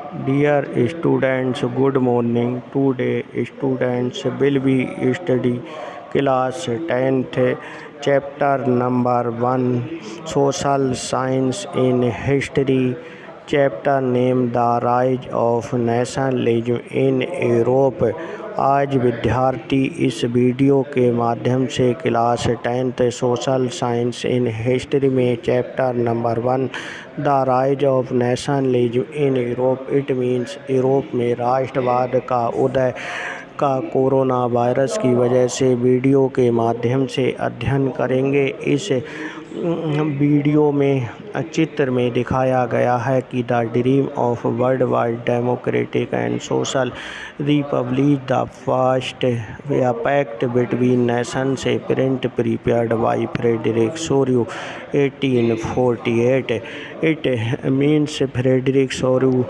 Dear students, good morning. Today students will be study class 10th chapter number 1 Social Science in History. Chapter name The Rise of Nationalism in Europe. आज विद्यार्थी इस video के माध्यम से class 10th social science in history में chapter number 1 the rise of nationalism in Europe it means Europe में राष्ट्रवाद का उदय का कोरोना वायरस की वजह से वीडियो के माध्यम से अध्ययन करेंगे। इस वीडियो में चित्र में दिखाया गया है कि the dream of world wide democratic and social republic the first या pact between nations a print prepared by Frederic Sorrieu 1848। It means Frederic Sorrieu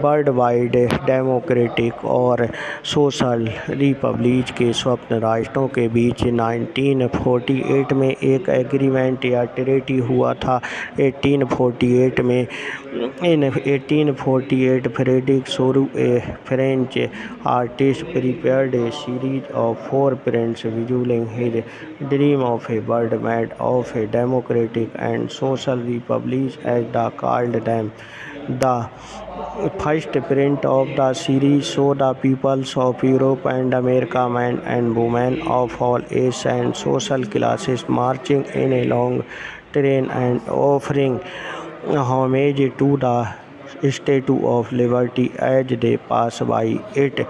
world wide democratic और सोशल रिपब्लिक के स्वप्न राष्ट्रों के बीच 1948 में एक एग्रीमेंट या ट्रीटी हुआ था। 1848 में in 1848 Frederic Sorrieu a French artist prepared a series of 4 prints visualizing his dream of a world made of a democratic and social republic as they called them. The first print of the series showed the peoples of Europe and America, men and women of all ages and social classes, marching in a long train and offering homage to the Statue of Liberty as they pass by it.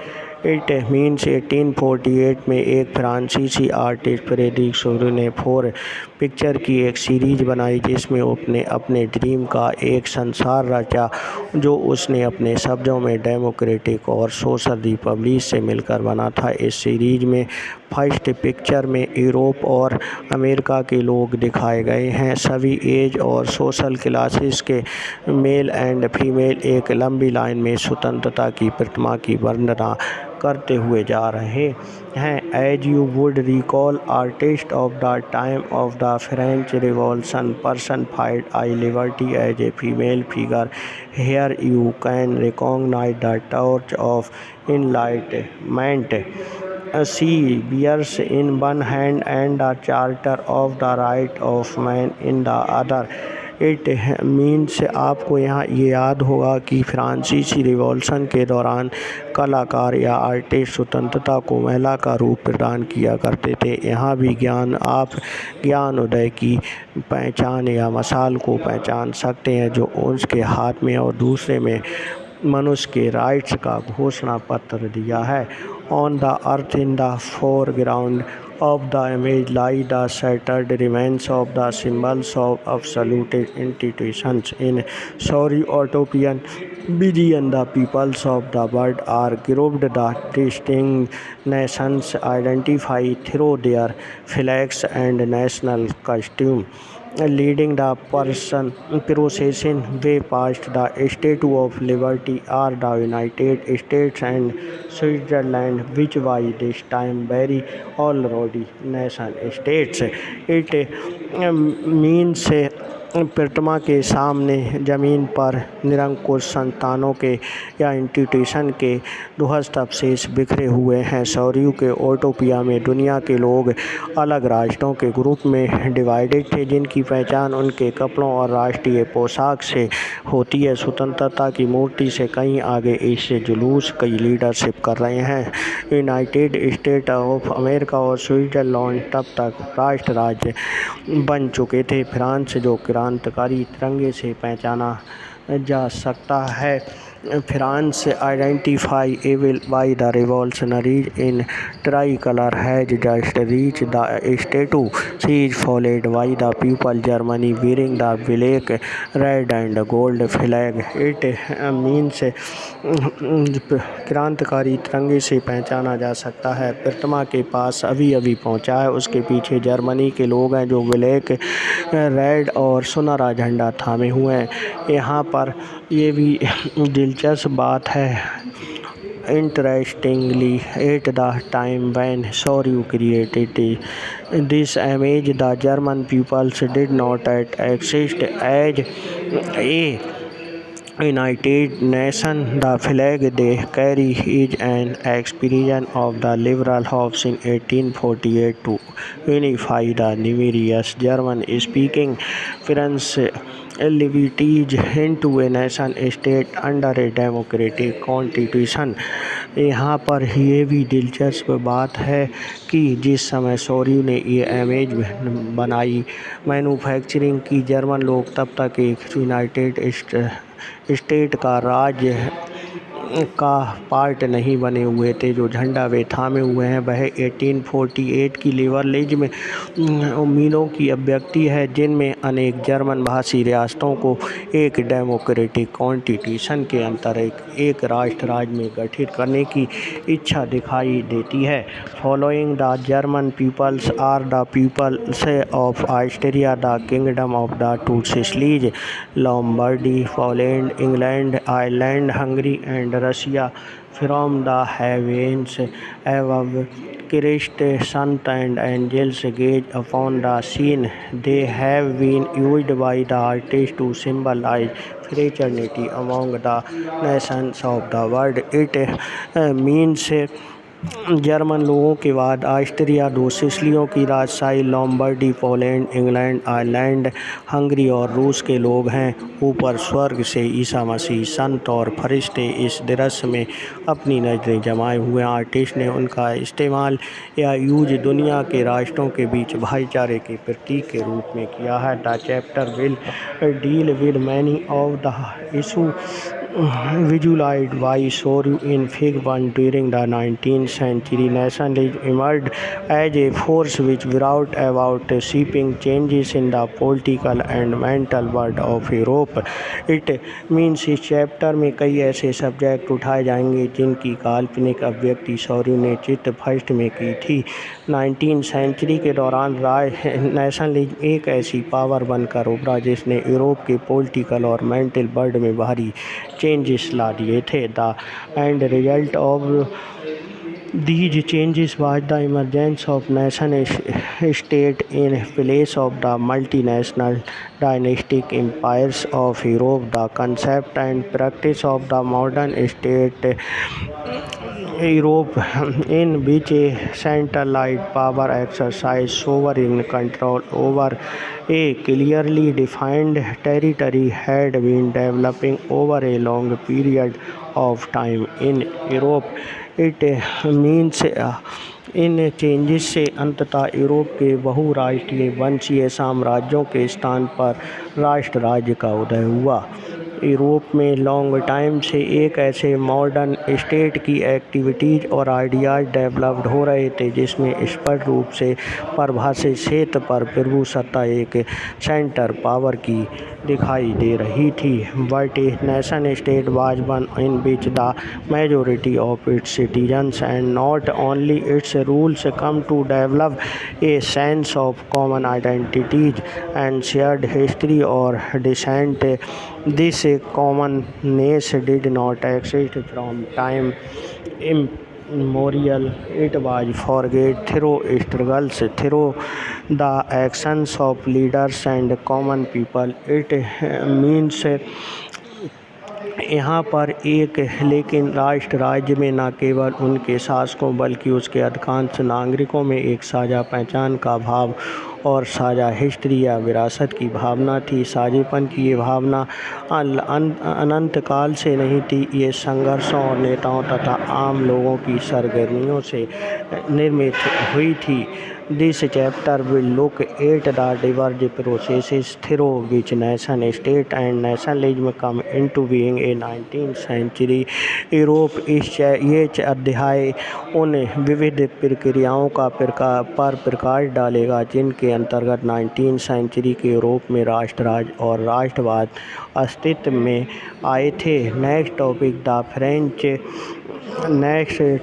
It means 1848 में एक फ्रांसीसी artist Frederick सोरू ने 4 picture की एक series बनाई जिसमें उसने अपने ड्रीम का एक संसार रचा जो उसने अपने शब्दों में डेमोक्रेटिक और सोशल रिपब्लिक से मिलकर बना था। इस सीरीज में फर्स्ट पिक्चर में यूरोप और अमेरिका के लोग दिखाए गए हैं। सभी एज और सोशल क्लासेस के मेल एंड फीमेल एक लंबी लाइन में स्वतंत्रता की प्रतिमा की वर्णना करते हुए जा रहे हैं। As you would recall artist of the time of the French revolution personified liberty as a female figure. Here you can recognise the torch of enlightenment. She bears in one hand and the charter of the right of man in the other. It means आपको यहाँ ये याद होगा कि फ्रांसीसी revolution के दौरान कलाकार या आर्टिस्ट स्वतंत्रता को महिला का रूप प्रदान किया करते थे। यहाँ भी ज्ञान उदय की पहचान या मशाल को पहचान सकते हैं जो उसके हाथ में और दूसरे में मनुष्य के राइट्स का घोषणा पत्र दिया है। On the earth in the foreground of the image lie the shattered remains of the symbols of absolute institutions. In sorry utopian vision, the peoples of the world are grouped the distinct nations identify through their flags and national costume. Leading the procession way past the Statue of Liberty are the United States and Switzerland, which by this time were already nation states. It means प्रतिमा के सामने ज़मीन पर निरंकुश संतानों के या institution के ध्वस्त अवशेष बिखरे हुए हैं। सौर्यू के ओटोपिया में दुनिया के लोग अलग राष्ट्रों के ग्रुप में डिवाइडेड थे जिनकी पहचान उनके कपड़ों और राष्ट्रीय पोशाक से होती है। स्वतंत्रता की मूर्ति से कहीं आगे इससे जुलूस कई लीडरशिप कर रहे हैं। यूनाइटेड स्टेट ऑफ अमेरिका और स्विट्ज़रलैंड तब तक राष्ट्र राज्य बन चुके थे। फ्रांस जो क्रांतिकारी तिरंगे से पहचाना जा सकता है। France identify evil by the revolutionaries in tricolor has just reached the statue. She is followed by the people Germany wearing the black, red and gold flag. It means क्रांतिकारी तिरंगे से पहचाना जा सकता है। प्रतिमा के पास अभी अभी पहुंचा है। उसके पीछे जर्मनी के लोग हैं जो ब्लैक, रेड और सुनहरा झंडा थामे हुए हैं। यहाँ पर ये भी दिलचस्प बात है। Interestingly, at the time when Soryu created this image, the German peoples did not yet exist as a United Nations, the flag they carry is an expression of the liberal hopes in 1848 to unify the numerous German-speaking French liberties into a nation state under a democratic constitution। यहाँ पर ये भी दिलचस्प बात है कि जिस समय सौर्य ने ये इमेज बनाई मैन्युफैक्चरिंग की, जर्मन लोग तब तक एक यूनाइटेड स्टेट का राज्य का पार्ट नहीं बने हुए थे। जो झंडा वे थामे हुए हैं वह 1848 की लिबरलिज्म उम्मीदों की अभिव्यक्ति है, जिनमें अनेक जर्मन भाषी रियासतों को एक डेमोक्रेटिक कॉन्स्टिट्यूशन के अंतर एक राष्ट्र राज्य में गठित करने की इच्छा दिखाई देती है। Following the German peoples are the peoples of Austria, the kingdom of the two Sicilies, Lombardy, Poland, England, Ireland, Hungary and Russia from the heavens above. Christ, sun and angels gaze upon the scene. They have been used by the artists to symbolize fraternity among the nations of the world. It means German लोगों के बाद Austria दो सिसिलियों की राजशाही, Lombardy, Poland, England, Ireland, Hungary और रूस के लोग हैं। ऊपर स्वर्ग से ईसा मसीह, संत और फरिश्ते इस दृश्य में अपनी नज़रें जमाए हुए। आर्टिस्ट ने उनका इस्तेमाल या यूज दुनिया के राष्ट्रों के बीच भाईचारे के प्रतीक के रूप में किया है। The chapter will deal with many of the issue visualized by Soryu in Fig 1 during the 19th century. Nationalism emerged as a force which brought about sweeping changes in the political and mental world of Europe. It means इस chapter में कई ऐसे subject उठाए जाएंगे जिनकी काल्पनिक अभिव्यक्ति सौर्यू ने चित्र फर्स्ट में की थी। 19th सेंचुरी के दौरान नेशनलिज्म एक ऐसी पावर बनकर उभरा जिसने यूरोप के पॉलिटिकल और मेंटल वर्ल्ड में भारी चेंजेस ला दिए थे। The end result of these changes was the emergence of nation state in place of the multinational dynastic empires of Europe. The concept and practice of the modern state Europe, in which a centralized power exercises sovereign control over a clearly defined territory, had been developing over a long period of time in Europe. It means in changes से अंततः Europe के बहुराष्ट्रीय वंशीय साम्राज्यों के स्थान पर राष्ट्र राज्य का उदय हुआ। यूरोप में लॉन्ग टाइम से एक ऐसे मॉडर्न स्टेट की एक्टिविटीज़ और आइडियाज़ डेवलप्ड हो रहे थे जिसमें स्पष्ट रूप से परिभाषित क्षेत्र पर प्रभु सत्ता एक सेंटर पावर की दिखाई दे रही थी। But a nation state was one in which the majority of its citizens and not only its rules come to develop a sense of common identities and shared history और descent. This commonness did not exist from time immemorial. It was forged through struggles, through the actions of leaders and common people. It means यहाँ पर एक लेकिन राष्ट्र राज्य में न केवल उनके शासकों बल्कि उसके अधिकांश नागरिकों में एक साझा पहचान का भाव और साझा हिस्ट्री या विरासत की भावना थी। साझेपन की ये भावना अनंत काल से नहीं थी, ये संघर्षों और नेताओं तथा आम लोगों की सरगर्मियों से निर्मित हुई थी। This chapter will look at the divergent processes through which nation state and nationalism come into being in 19th century Europe. ये अध्याय उन विविध प्रक्रियाओं पर प्रकाश डालेगा जिनके अंतर्गत 19th सेंचुरी के यूरोप में राष्ट्र राज्य और राष्ट्रवाद अस्तित्व में आए थे। Next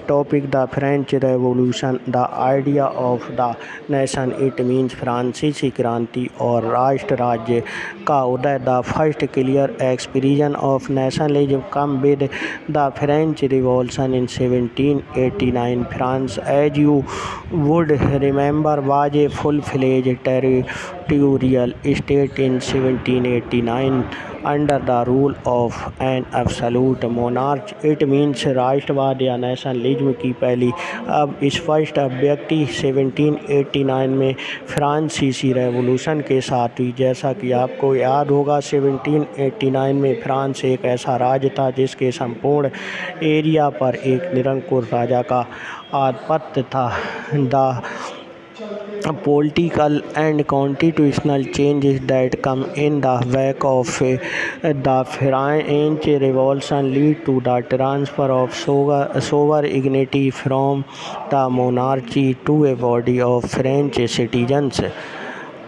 topic the French revolution, the idea of the nation. It means फ्रांसीसी क्रांति और राष्ट्र राज्य का उदय। The first clear expression of nationalism come with the French revolution in 1789। France, as you would remember, was a full fledged territorial state in 1789 under the rule of an absolute monarch. It means राष्ट्रवाद या nationalism की पहली अब स्पष्ट अभिव्यक्ति 1789 में फ्रांसीसी revolution के साथ हुई। जैसा कि आपको याद होगा 1789 में फ्रांस एक ऐसा राज्य था जिसके संपूर्ण एरिया पर एक निरंकुश राजा का आधिपत्य था। The political and constitutional changes that come in the wake of the French Revolution lead to the transfer of sovereignty from the monarchy to a body of French citizens.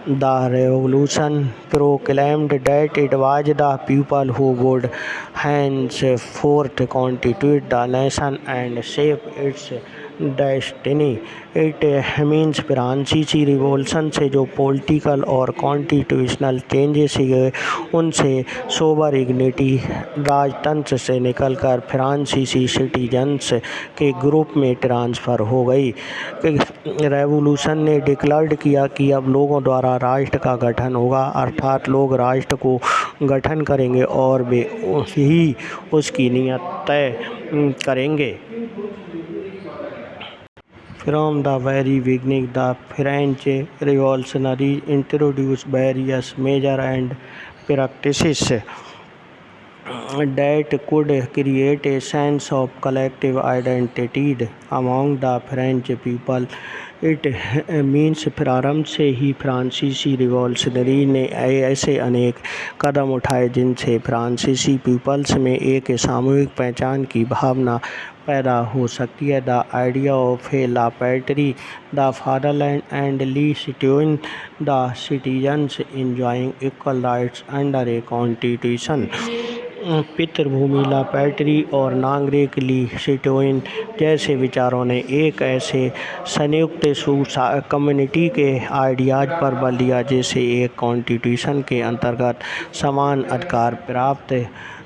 The revolution proclaimed that it was the people who would henceforth constitute the nation and shape its destiny. It means फ्रांसीसी revolution से जो political और constitutional changes हुए उनसे sovereignty राजतंत्र से निकलकर फ्रांसीसी citizens के ग्रुप में ट्रांसफ़र हो गई। रेवोल्यूशन ने डिक्लेयर किया कि अब लोगों द्वारा राष्ट्र का गठन होगा, अर्थात लोग राष्ट्र को गठन करेंगे और वे ही उसकी नीयत तय करेंगे। From the very beginning, the French revolutionaries introduced various measures and practices that could create a sense of collective identity among the French people. It means प्रारंभ से ही फ्रांसीसी रिवॉल्यूशनरी ने ऐसे अनेक कदम उठाए जिनसे फ्रांसीसी पीपल्स में एक सामूहिक पहचान की भावना पैदा हो सकती है। The idea of a la patrie, the fatherland and le citizen, the citizens enjoying equal rights under a constitution. पितृभूमि, ला पैट्री और नागरिक ली सिटीजन जैसे विचारों ने एक ऐसे संयुक्त कम्युनिटी के आइडियाज़ पर बल दिया जिसे एक कॉन्स्टिट्यूशन के अंतर्गत समान अधिकार प्राप्त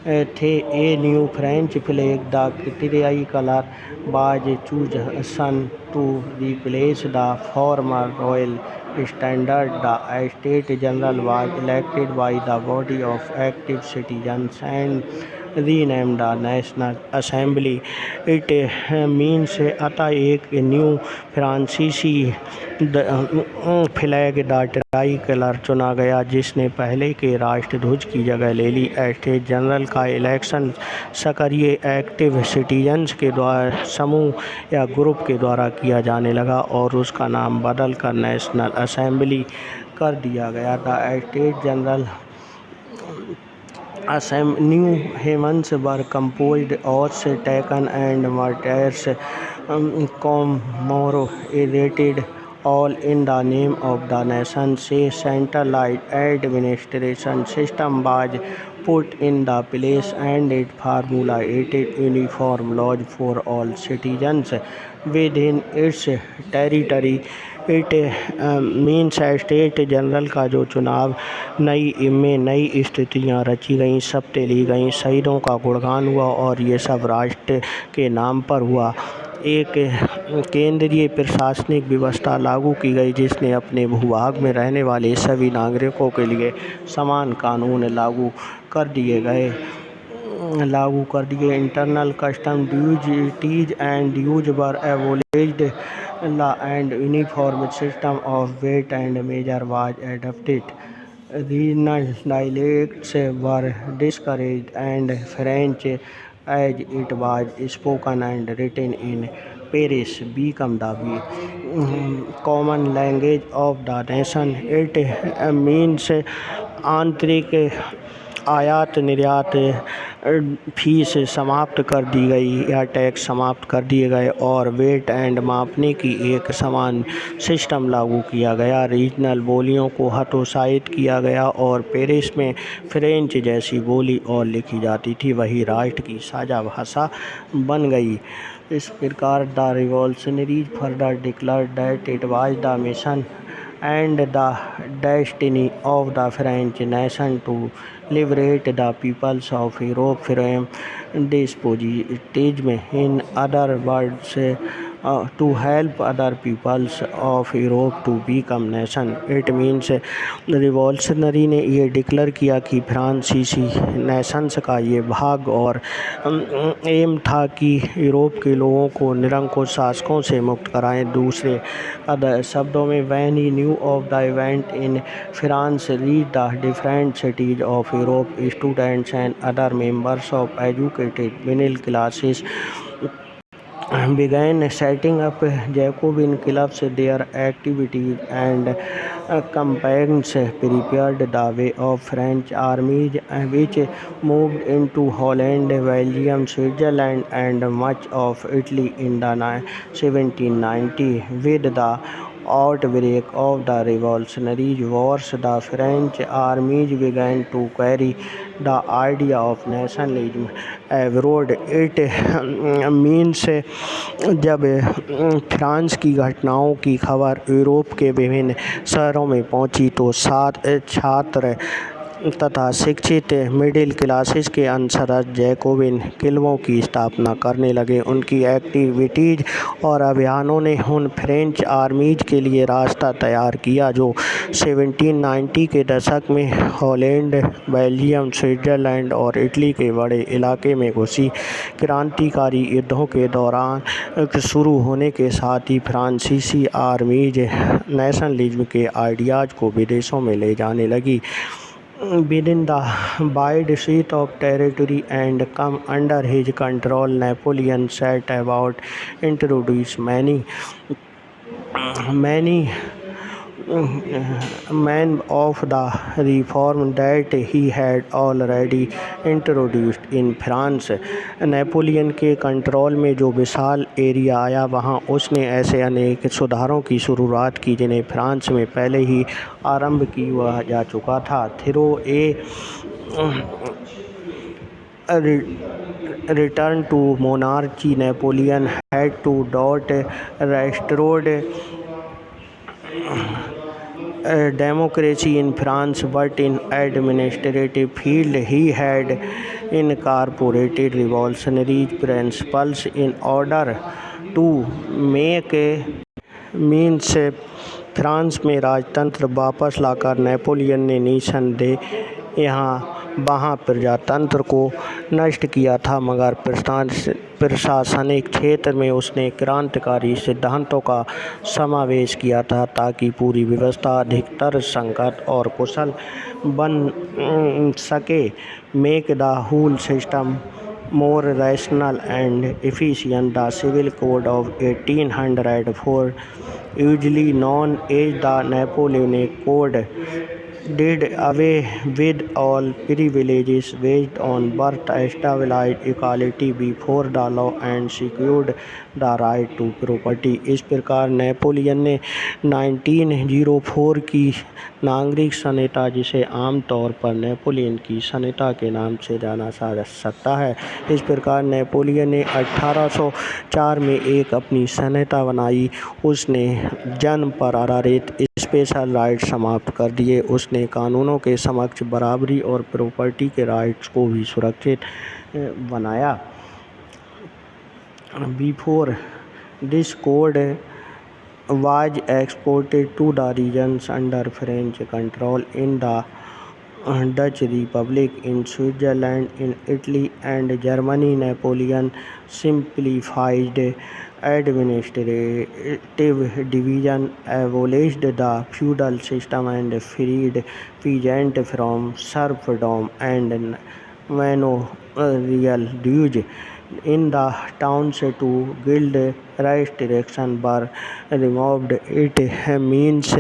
थे। A new French flag, the tricolour colour was chosen to replace the former royal standard. The State General was elected by the body of active citizens and renamed the National Assembly. It means अतः एक new फ्रांसीसी flag the try colour चुना गया जिसने पहले के राष्ट्रध्वज की जगह ले ली। स्टेट जनरल का इलेक्शन सक्रिय एक्टिव सिटीजन्स के द्वारा समूह या ग्रुप के द्वारा किया जाने लगा और उसका नाम बदल कर नेशनल असेंबली कर दिया गया। The state general new hymns were composed, oaths taken and martyrs commemorated, all in the name of the nation. A centralized administration system was put in the place and it formulated uniform laws for all citizens within its territory. It means state general का जो चुनाव नई स्थितियाँ रची गईं, शपथें ली गईं, शहीदों का गुणगान हुआ और ये सब राष्ट्र के नाम पर हुआ। एक केंद्रीय प्रशासनिक व्यवस्था लागू की गई जिसने अपने भूभाग में रहने वाले सभी नागरिकों के लिए समान कानून लागू कर दिए। Internal custom duties and dues were abolished and uniform system of weight and measure was adopted. Regional dialects were discouraged and French, as it was spoken and written in Paris, became the common language of the nation. It means आंतरिक आयात निर्यात fees समाप्त कर दी गई या tax समाप्त कर दिए गए और वेट एंड मापने की एक समान सिस्टम लागू किया गया। रीजनल बोलियों को हतोत्साहित किया गया और पेरिस में फ्रेंच जैसी बोली और लिखी जाती थी वही राष्ट्र की साझा भाषा बन गई। इस प्रकार the revolutionaries further declared that it was the mission and the destiny of the French nation to liberate the peoples of Europe from despotism. In other words, to help other peoples of Europe to become nation. It means revolutionary ने ये declare किया कि फ्रांसीसी Nations का ये भाग और M था कि यूरोप के लोगों को निरंकुश शासकों से मुक्त कराएं। दूसरे शब्दों में when he new of the event in France reach the different cities of Europe students and other members of educated middle classes began setting up Jacobin clubs. Their activities and campaigns prepared the way of French armies which moved into Holland, Belgium, Switzerland and much of Italy in the 1790. With the outbreak of the Revolutionary Wars, the French armies began to carry the idea of nationalism abroad. It means जब France की घटनाओं की खबर Europe के विभिन्न शहरों में पहुंची तो छात्र तथा शिक्षित मिडिल क्लासेस के अंशरत जैकोबिन क्लबों की स्थापना करने लगे। उनकी एक्टिविटीज़ और अभियानों ने उन फ्रेंच आर्मीज के लिए रास्ता तैयार किया जो 1790 के दशक में हॉलैंड, बेल्जियम, स्विट्ज़रलैंड और इटली के बड़े इलाके में घुसी। क्रांतिकारी युद्धों के दौरान शुरू होने के साथ ही फ्रांसीसी आर्मीज नेशनलिज्म के आइडियाज़ को विदेशों में ले जाने लगी। Within the wide sweep of territory and come under his control, Napoleon set about introduce many men of the reform that he had already introduced in France. Napoleon के कंट्रोल में जो विशाल एरिया आया वहाँ उसने ऐसे अनेक सुधारों की शुरुआत की जिन्हें फ्रांस में पहले ही आरंभ किया जा चुका था। Through a return to monarchy, Napoleon had to dot restored democracy in France, but in administrative field he had incorporated revolutionary principles in order to make means France में राजतंत्र वापस लाकर नेपोलियन ने निसंदेह यहाँ वहाँ प्रजातंत्र को नष्ट किया था, मगर प्रशासनिक क्षेत्र में उसने क्रांतिकारी सिद्धांतों का समावेश किया था ताकि पूरी व्यवस्था अधिकतर संगत और कुशल बन सके। Make the whole system more rational and efficient. The Civil Code of 1804, usually known as the Napoleonic Code, did away with all privileges based on birth, established equality before the law and secured the right to property. इस प्रकार Napoleon ने 1904 की नागरिक संहिता, जिसे आमतौर पर Napoleon की संहिता के नाम से जाना जा सकता है, इस प्रकार नेपोलियन ने 1804 में एक अपनी संहिता बनाई। उसने जन्म पर आधारित स्पेशल राइट समाप्त कर दिए। उसने कानूनों के समक्ष बराबरी और प्रॉपर्टी के राइट्स को भी सुरक्षित बनाया। Before this code was exported to the regions under French control in the Dutch Republic, in Switzerland, in Italy and Germany, Napoleon simplified administrative division, abolished the feudal system and freed peasants from serfdom and manorial dues. In the towns to guild restrictions were removed. It means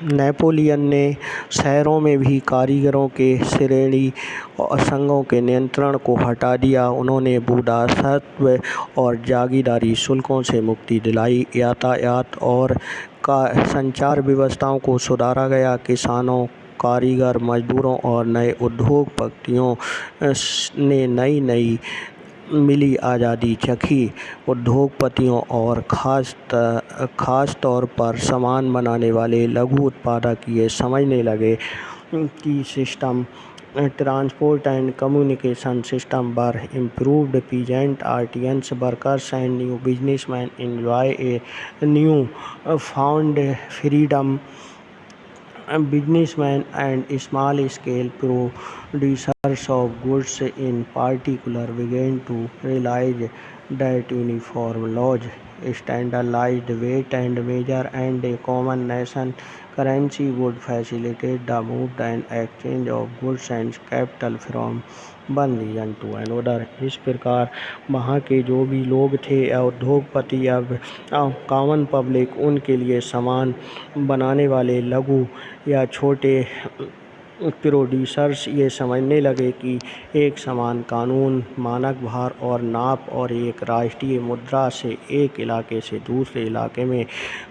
Napoleon ने शहरों में भी कारीगरों के श्रेणी और संघों के नियंत्रण को हटा दिया। उन्होंने भूदासत्व और जागीरदारी शुल्कों से मुक्ति दिलाई। यातायात और संचार व्यवस्थाओं को सुधारा गया। किसानों, कारीगर, मजदूरों और नए उद्योगपतियों ने नई मिली आज़ादी चखी। उद्योगपतियों और ख़ास तौर पर सामान बनाने वाले लघु उत्पादक ये समझने लगे कि system transport and communication system were improved. Peasant artisans, workers, and new businessmen enjoy a new found freedom. Businessmen and small-scale producers of goods in particular began to realize that uniform laws, standardized weight and measure, and a common national currency would facilitate the movement and exchange of goods and capital from one region to another. इस प्रकार वहाँ के जो भी लोग थे या उद्योगपति या कॉमन पब्लिक, उनके लिए सामान बनाने वाले लघु या छोटे प्रोड्यूसर्स ये समझने लगे कि एक समान कानून, मानक भार और नाप और एक राष्ट्रीय मुद्रा से एक इलाके से दूसरे इलाके में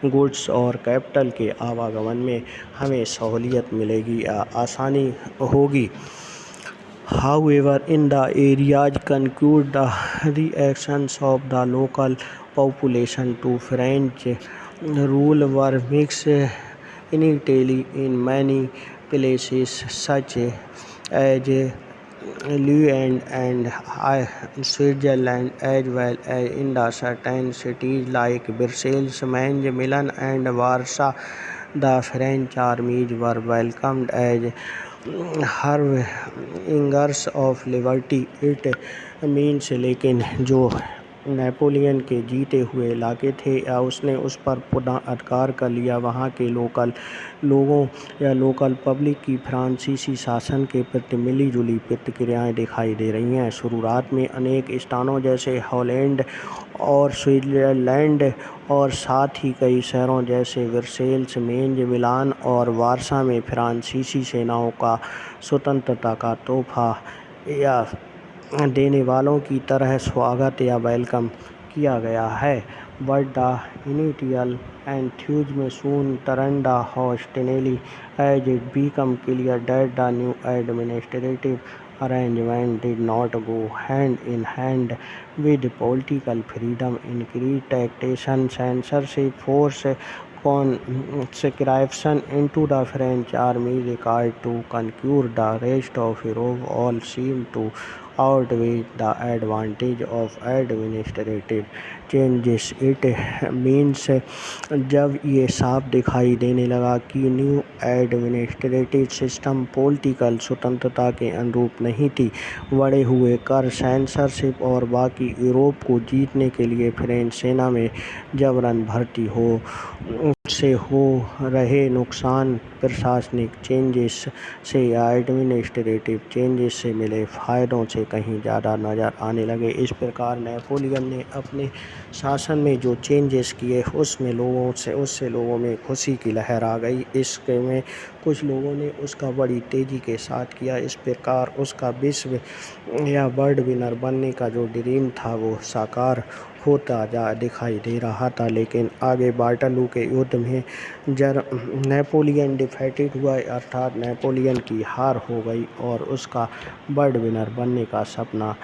गुड्स और कैपिटल के आवागमन में हमें सहूलियत मिलेगी या आसानी होगी। However, in the areas concerned, the reactions of the local population to French rule were mixed. Initially, in many places such as Lyon and Switzerland, as well as in the certain cities like Brussels, Mainz, Milan, and Warsaw, the French armies were welcomed as harbingers of liberty. It means, लेकिन जो Napoleon के जीते हुए इलाके थे या उसने उस पर पुनः अधिकार कर लिया, वहाँ के लोकल लोगों या लोकल पब्लिक की फ्रांसीसी शासन के प्रति मिली जुली प्रतिक्रियाएँ दिखाई दे रही हैं। शुरुआत में अनेक स्थानों जैसे हॉलैंड और स्विट्ज़रलैंड और साथ ही कई शहरों जैसे वर्सेल्स, मेंज, मिलान और वारसा में फ्रांसीसी सेनाओं का स्वतंत्रता का तोहफा या देने वालों की तरह स्वागत या वेलकम किया गया है। But the initial enthusiasm soon turned hostility as it became clear that the new administrative arrangement did not go hand in hand with political freedom. Increased taxation, censorship, forced conscription into the French army required to conquer the rest of Europe all seemed to outweigh the advantage of administrative changes. It means जब ये साफ दिखाई देने लगा कि new administrative system political स्वतंत्रता के अनुरूप नहीं थी, बढ़े हुए कर, सेंसरशिप और बाकी यूरोप को जीतने के लिए फ्रेंच सेना में जबरन भर्ती से हो रहे नुकसान प्रशासनिक चेंजेस से या एडमिनिस्ट्रेटिव चेंजेस से मिले फ़ायदों से कहीं ज़्यादा नज़र आने लगे। इस प्रकार नेपोलियन ने अपने शासन में जो चेंजेस किए उससे लोगों में खुशी की लहर आ गई। इसके में कुछ लोगों ने उसका बड़ी तेज़ी के साथ किया। इस प्रकार उसका विश्व या वर्ल्ड विनर बनने का जो ड्रीम था वो साकार होता दिखाई दे रहा था। लेकिन आगे वाटरलू के युद्ध में नेपोलियन डिफीटेड हुआ, अर्थात नेपोलियन की हार हो गई और उसका वर्ल्ड विनर बनने का सपना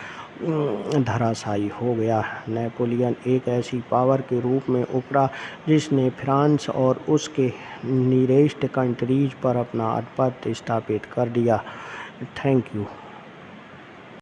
धराशायी हो गया। नेपोलियन एक ऐसी पावर के रूप में उभरा जिसने फ्रांस और उसके नियरेस्ट कंट्रीज पर अपना आधिपत्य स्थापित कर दिया। Thank you.